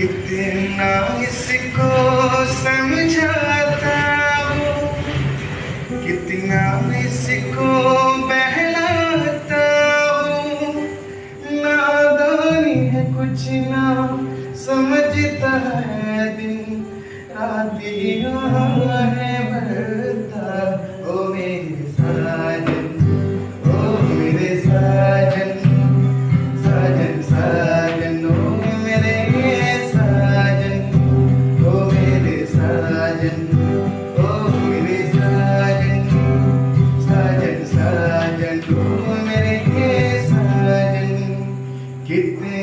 कितना इसको समझाता हूँ, कितना इसको बहलाता हूँ। नादानी है कुछ ना समझता है, दिन रात यहाँ है भरता। ओ मेरे साजन, ओ मेरे साजन, साजन साजन, ओ मेरे साजन, ओ मेरे साजन, ओ मेरे साजन, साजन साजन, ओ मेरे साजन। कितने